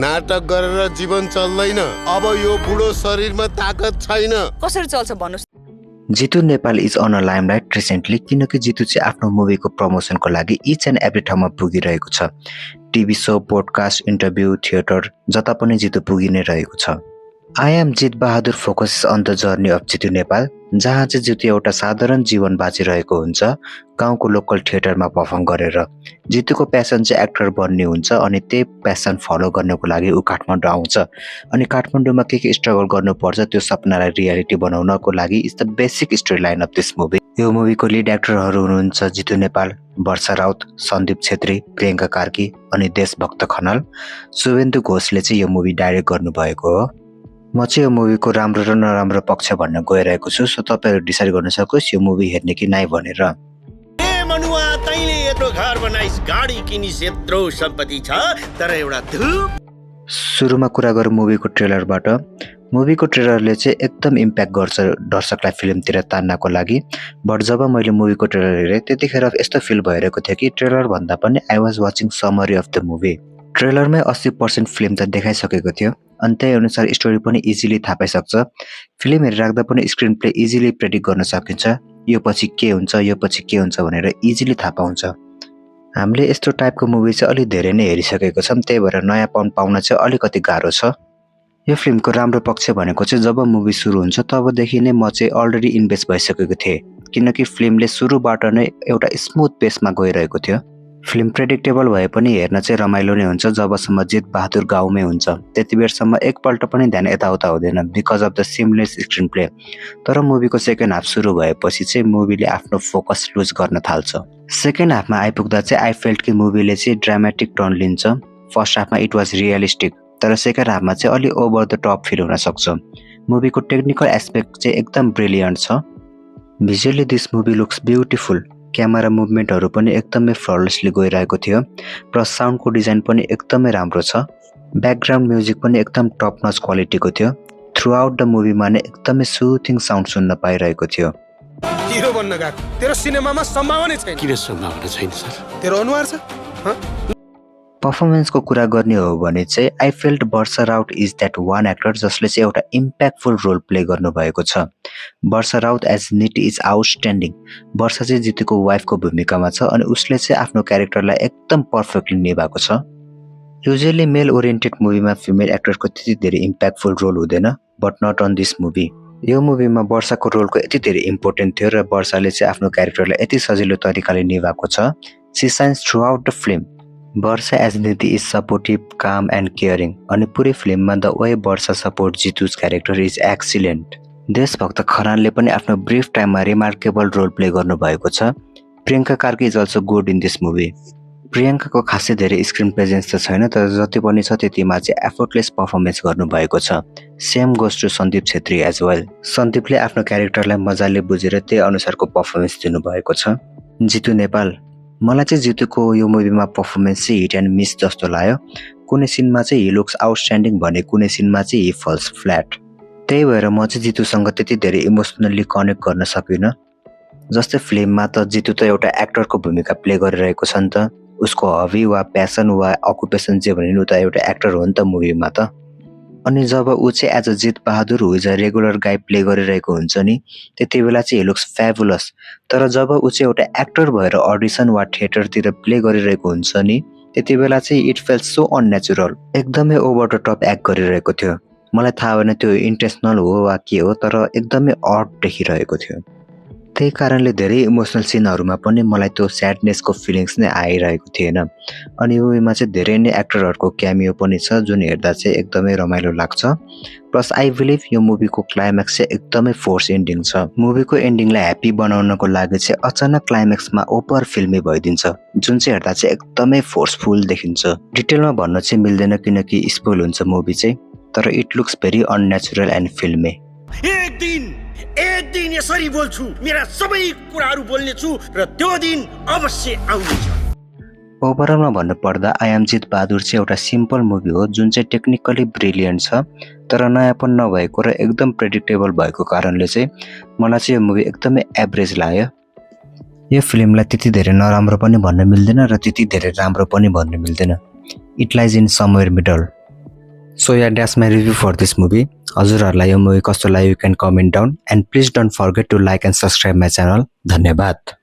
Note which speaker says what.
Speaker 1: नाटक गरेर जीवन चल्दैन। अब यो बुढो शरीरमा ताकत छैन।
Speaker 2: कसरी चल्छ भन्नुस्?
Speaker 3: Jitu Nepal is on a limelight recently, किनकि जितु चाहिँ आफ्नो मुभीको प्रमोसनको लागि इच एन्ड एभ्री ठाउँमा पुगिरहेको छ। TV show, podcast, interview, theatre, जता पनि जितु पुगि नै रहेको छ। I am Jit Bahadur focus on the journey of Jitu Nepal, जहाँ चाहिँ जितु एउटा साधारण जीवन बाँचिरहेको हुन्छ गाउँको लोकल थिएटरमा पर्फर्म गरेर। जितुको प्यासन चाहिँ एक्टर बन्ने हुन्छ अनि त्यही प्यासन फलो गर्नको लागि ऊ काठमाडौँ आउँछ अनि काठमाडौँमा के स्ट्रगल गर्नुपर्छ त्यो सपनालाई रियालिटी बनाउनको लागि is the basic story line of this movie. यो मुभीको लिड एक्टरहरू हुनुहुन्छ जितु नेपाल, वर्षा राउत, सन्दीप छेत्री, प्रियङ्का कार्की अनि देशभक्त खनाल। शुभेन्दु घोषले चाहिँ यो मुभी डाइरेक्ट गर्नुभएको हो। म चाहिँ यो मुभीको राम्रो र नराम्रो पक्ष भन्न गइरहेको छु, सो तपाईँहरू डिसाइड गर्न सकोस् यो मुभी हेर्ने कि नै भनेर।
Speaker 4: मनुवा तैले यत्रो घर बनाइस, गाडी किनिस, यत्रो सम्पत्ति छ, तर एउटा धुप।
Speaker 3: सुरुमा कुरा गरौँ मुभीको ट्रेलरबाट। मुभीको ट्रेलरले चाहिँ एकदम इम्प्याक्ट गर्छ दर्शकलाई फिल्मतिर तान्नको लागि। बट जब मैले मुभीको ट्रेलर हेरेँ त्यतिखेर यस्तो फिल भइरहेको थियो कि ट्रेलर भन्दा पनि I was watching summary of the movie. ट्रेलरमै 80% फिल्म त देखाइसकेको थियो अनि त्यही अनुसार स्टोरी पनि इजिली थाहा पाइसक्छ। फिल्म हेरिराख्दा पनि स्क्रिन प्ले इजिली प्रेडिक्ट गर्न सकिन्छ, यो पछि के हुन्छ यो पछि के हुन्छ भनेर इजिली थाहा पाउँछ। हामीले यस्तो टाइपको मुभी चाहिँ अलि धेरै नै हेरिसकेको छौँ, त्यही भएर नयाँपन पाउन चाहिँ अलिकति गाह्रो छ। यो फिल्मको राम्रो पक्ष भनेको चाहिँ जब मुभी सुरु हुन्छ तबदेखि नै म चाहिँ अलरेडी इन्भेस्ट भइसकेको थिएँ, किनकि फिल्मले सुरुबाट नै एउटा स्मुथ पेसमा गइरहेको थियो। फिल्म प्रेडिक्टेबल भए पनि हेर्न चाहिँ रमाइलो नै हुन्छ जबसम्म जित बहादुर गाउँमै हुन्छ। त्यति बेरसम्म एकपल्ट पनि ध्यान यताउता हुँदैन because of the seamless screen play. तर मुभीको सेकेन्ड हाफ सुरु भएपछि चाहिँ मुभीले आफ्नो फोकस लुज गर्न थाल्छ। सेकेन्ड हाफमा आइपुग्दा चाहिँ आई फेल्ट कि मुभीले चाहिँ ड्रामेटिक टर्न लिन्छ। फर्स्ट हाफमा इट वाज रियलिस्टिक, तर सेकेन्ड हाफमा चाहिँ अलि ओभर द टप फिल हुन सक्छ। मुभीको टेक्निकल एस्पेक्ट चाहिँ एकदम ब्रिलियन्ट छ। Visually this movie looks beautiful. Camera मुभमेन्टहरू पनि एकदमै फ्ललेसली गइरहेको थियो, प्लस साउन्डको डिजाइन पनि एकदमै राम्रो छ। ब्याकग्राउन्ड म्युजिक पनि एकदम टप नच क्वालिटीको थियो। थ्रु आउट द मुभीमा नै एकदमै सुथिङ साउन्ड सुन्न पाइरहेको थियो।
Speaker 5: हिरो बन्न गएको तेरो सिनेमामा सम्भावना छैन।
Speaker 4: किन सम्भावना छैन सर?
Speaker 5: तेरो अनुहार छ।
Speaker 3: पर्फर्मेन्सको कुरा गर्ने हो भने चाहिँ I felt Varsha Raut is that one actor जसले चाहिँ एउटा इम्प्याक्टफुल रोल प्ले गर्नुभएको छ। Varsha Raut as Niti is outstanding. Varsha चाहिँ जितुको वाइफको भूमिकामा छ अनि उसले चाहिँ आफ्नो क्यारेक्टरलाई एकदम पर्फेक्टली निभाएको छ। युजुअली मेल ओरिएन्टेड मुभीमा फिमेल एक्टरको त्यति धेरै इम्प्याक्टफुल रोल हुँदैन, but not on this movie. यो मुभीमा वर्षाको रोलको यति धेरै इम्पोर्टेन्ट थियो र वर्षाले चाहिँ आफ्नो क्यारेक्टरलाई यति सजिलो तरिकाले निभाएको छ। She shines throughout the film. Varsha as Nidhi is supportive, calm and caring अनि पुरै फिल्ममा the way Varsha support Jitu's character is excellent. Deshbhakta खनालले पनि आफ्नो ब्रिफ टाइममा रिमार्केबल रोल प्ले गर्नुभएको छ। Priyanka Karki is also good in this movie. प्रियङ्काको खासै धेरै स्क्रिन प्रेजेन्स त छैन, तर जति पनि छ त्यतिमा चाहिँ एफोर्टलेस पर्फर्मेन्स गर्नुभएको छ। Same goes to Sandeep Chhetri as well. सन्दीपले आफ्नो क्यारेक्टरलाई मजाले बुझेर त्यही अनुसारको पर्फर्मेन्स दिनुभएको छ। जितु नेपाल, मलाई चाहिँ जितुको यो मुभीमा पर्फर्मेन्स चाहिँ हिट एन्ड मिस जस्तो लाग्यो। कुनै सिनमा चाहिँ हि लुक्स आउटस्ट्यान्डिङ भने कुनै सिनमा चाहिँ हि फल्स फ्ल्याट। त्यही भएर म चाहिँ जितुसँग त्यति धेरै इमोसनली कनेक्ट गर्न सकिनँ। जस्तै फिल्ममा त जितु त एउटा एक्टरको भूमिका प्ले गरिरहेको छ नि त, उसको हबी वा प्यासन वा अकुपेसन जे भने ऊ त एउटा एक्टर हो नि त मुभीमा त। अनि जब ऊ चाहिँ एज अ जित बहादुर हुज अ रेगुलर गाई प्ले गरिरहेको हुन्छ नि त्यति बेला चाहिँ हि लुक्स फ्याबुलस। तर जब ऊ चाहिँ एउटा एक्टर भएर अडिसन वा थिएटरतिर प्ले गरिरहेको हुन्छ नि त्यति बेला चाहिँ इट फेल्ट सो अननेचुरल, एकदमै ओभर द टप एक्ट गरिरहेको थियो। मलाई थाहा भएन त्यो इन्टेन्सनल हो वा के हो, तर एकदमै अड देखिरहेको थियो। त्यही कारणले धेरै इमोसनल सिनहरूमा पनि मलाई त्यो स्याडनेसको फिलिङ्स नै आइरहेको थिएन। अनि मुभीमा चाहिँ धेरै नै एक्टरहरूको क्यामियो पनि छ जुन हेर्दा चाहिँ एकदमै रमाइलो लाग्छ। प्लस आई बिलिभ यो मुभीको क्लाइम्याक्स चाहिँ एकदमै फोर्स एन्डिङ छ। मुभीको एन्डिङलाई ह्याप्पी बनाउनको लागि चाहिँ अचानक क्लाइम्याक्समा ओभर फिल्मी भइदिन्छ जुन चाहिँ हेर्दा चाहिँ एकदमै फोर्सफुल देखिन्छ। डिटेलमा भन्न चाहिँ मिल्दैन किनकि स्पोइल हुन्छ मुभी चाहिँ, तर it looks very unnatural and फिल्मी।
Speaker 4: एक दिन यसरी बोल्छु, मेरा सबै कुराहरू बोल्ने छु र त्यो दिन अवश्य आउनेछ।
Speaker 3: ओभरअलमा भन्नुपर्दा आई एम जित बहादुर चाहिँ एउटा सिम्पल मुभी हो जुन चाहिँ टेक्निकली ब्रिलियन्ट छ, तर नयाँपन नभएको र एकदम प्रेडिक्टेबल भएको कारणले चाहिँ मलाई चाहिँ यो मुभी एकदमै एभरेज लाग्यो। यो फिल्मलाई त्यति धेरै नराम्रो पनि भन्न मिल्दैन र त्यति धेरै राम्रो पनि भन्न मिल्दैन। It lies in somewhere middle. So yeah that's my review for this movie. हजुरहरूलाई यो मुभी कस्तो लाग्यो you can comment down and please don't forget to like and subscribe my channel. धन्यवाद।